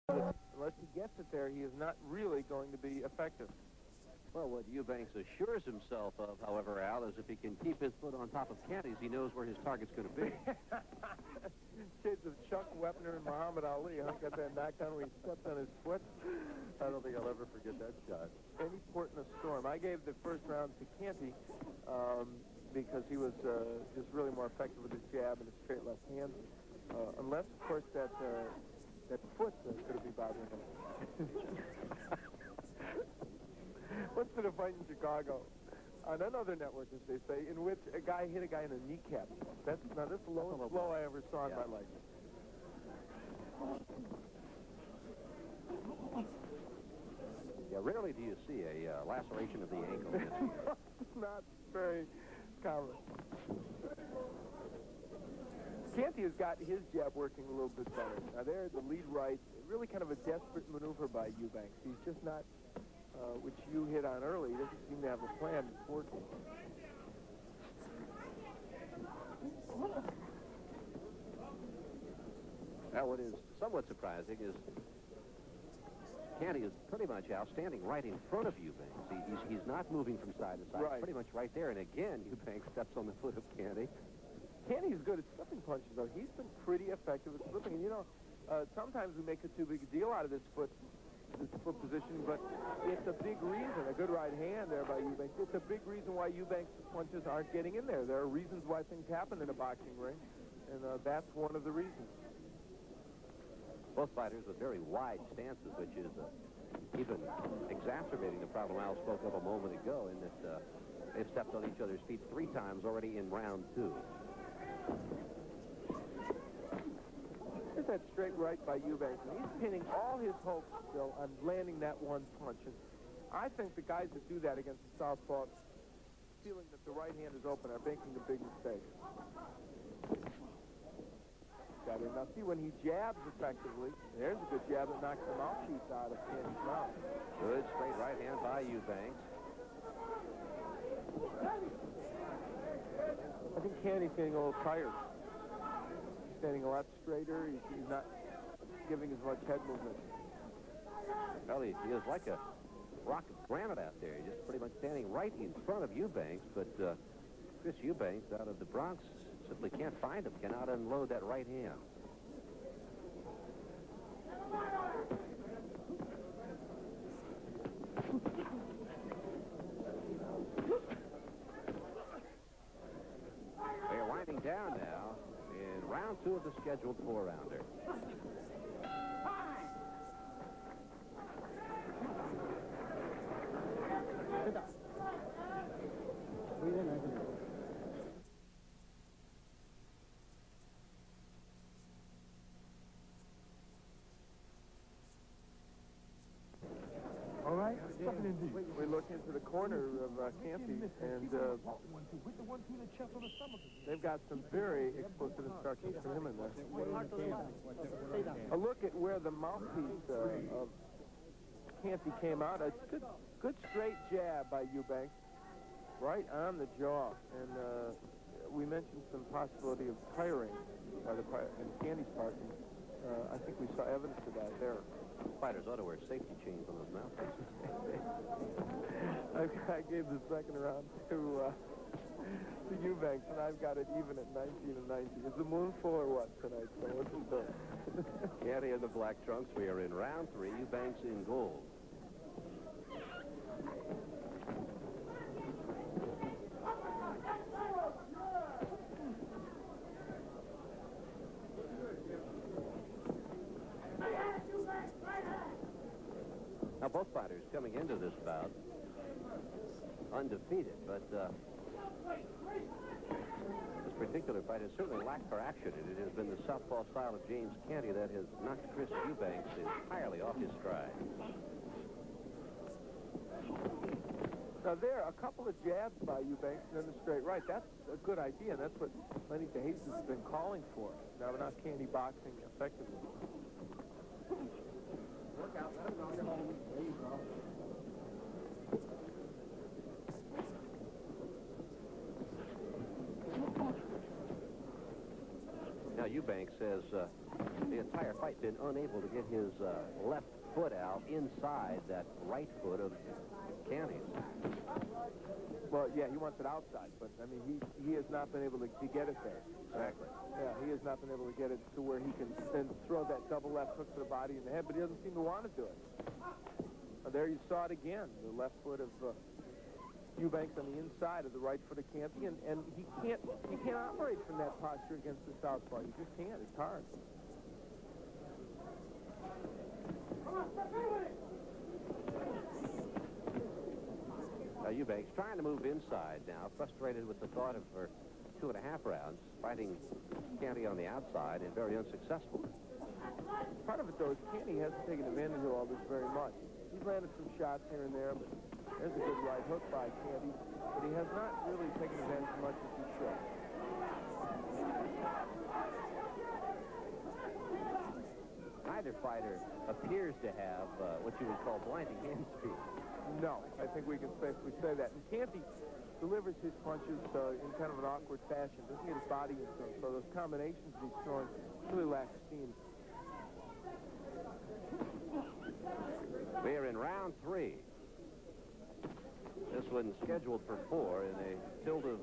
Unless he gets it there, he is not really going to be effective. Well, what Eubanks assures himself of, however, Al, is if he can keep his foot on top of Canty's, he knows where his target's going to be. Shades of Chuck Wepner and Muhammad Ali. I got that knockdown where he stepped on his foot. I don't think I'll ever forget that shot. Any port in a storm. I gave the first round to Canty because he was just really more effective with his jab and his straight left hand. Unless, of course, that foot could be bothering him. Once in a fight in Chicago, on another network, as they say, in which a guy hit a guy in the kneecap. That's the lowest blow I ever saw in my life. Yeah, rarely do you see a laceration of the ankle. It's not very common. Canty has got his jab working a little bit better. Now there, the lead right, really kind of a desperate maneuver by Eubank. He's just not, which you hit on early, he doesn't seem to have a plan that's working. Now, what is somewhat surprising is Canty is pretty much outstanding right in front of Eubank. He's not moving from side to side. Right. Pretty much right there. And again, Eubank steps on the foot of Canty. Canty's good at slipping punches, though. He's been pretty effective at slipping. And, you know, sometimes we make too big a deal out of this foot position, but it's a big reason. A good right hand there by Eubank. It's a big reason why Eubank's punches aren't getting in there. There are reasons why things happen in a boxing ring, and that's one of the reasons. Both fighters with very wide stances, which is even exacerbating the problem Al spoke of a moment ago, in that they've stepped on each other's feet 3 times already in round 2. Here's that straight right by Eubank, and he's pinning all his hopes still on landing that one punch. And I think the guys that do that against the southpaw, feeling that the right hand is open, are making a big mistake. Got it. Now see, when he jabs effectively, there's a good jab that knocks the mouthpiece out of Canty's mouth. Good straight right hand by Eubank. I think Canty's getting a little tired. He's standing a lot straighter. He's not giving as much head movement. Well, he is like a rock of granite out there. He's just pretty much standing right in front of Eubanks, but Chris Eubanks out of the Bronx simply can't find him, cannot unload that right hand. They're winding down now in round 2 of the scheduled 4-rounder. All right. We look into the corner of Canty, and they've got some very explicit instructions for him in there. A look at where the mouthpiece of Canty came out. A good straight jab by Eubank, right on the jaw. And we mentioned some possibility of tiring in Canty's part. And, I think we saw evidence of that there. Fighters ought to wear safety chains on those mouthpieces. I gave the second round to Eubanks, and I've got it even at 19 and 90. Is the moon full or what tonight? So what's it doing? Canty in the black trunks. We are in round 3. Eubanks in gold. Now, both fighters coming into this bout undefeated, but this particular fight has certainly lacked for action, and it has been the southpaw style of James Canty that has knocked Chris Eubanks entirely off his stride. Now there, a couple of jabs by Eubanks and then the straight right. That's a good idea, and that's what Lenny DeJesus has been calling for. Now, we're not Canty boxing effectively. Look out, let him know you're home. There you go. Now, Eubanks has the entire fight, been unable to get his left foot out inside that right foot of Canty's. Well, yeah, he wants it outside, but, I mean, he has not been able to get it there. Exactly. Yeah, he has not been able to get it to where he can then throw that double left hook to the body and the head, but he doesn't seem to want to do it. There you saw it again, the left foot of Eubank on the inside of the right foot of Canty, and he can't operate from that posture against the southpaw. You just can't. It's hard. Now, Eubank's trying to move inside now, frustrated with the thought of for 2.5 rounds, fighting Canty on the outside and very unsuccessful. Part of it, though, is Canty hasn't taken advantage of all this very much. He's landed some shots here and there, but there's a good right hook by Canty, but he has not really taken advantage as much as he should. Neither fighter appears to have what you would call blinding hand speed. No, I think we can safely say that. And Canty delivers his punches in kind of an awkward fashion. Doesn't get his body into them, so those combinations he's throwing really lack steam. We're in round 3. This one's scheduled for 4 in a field of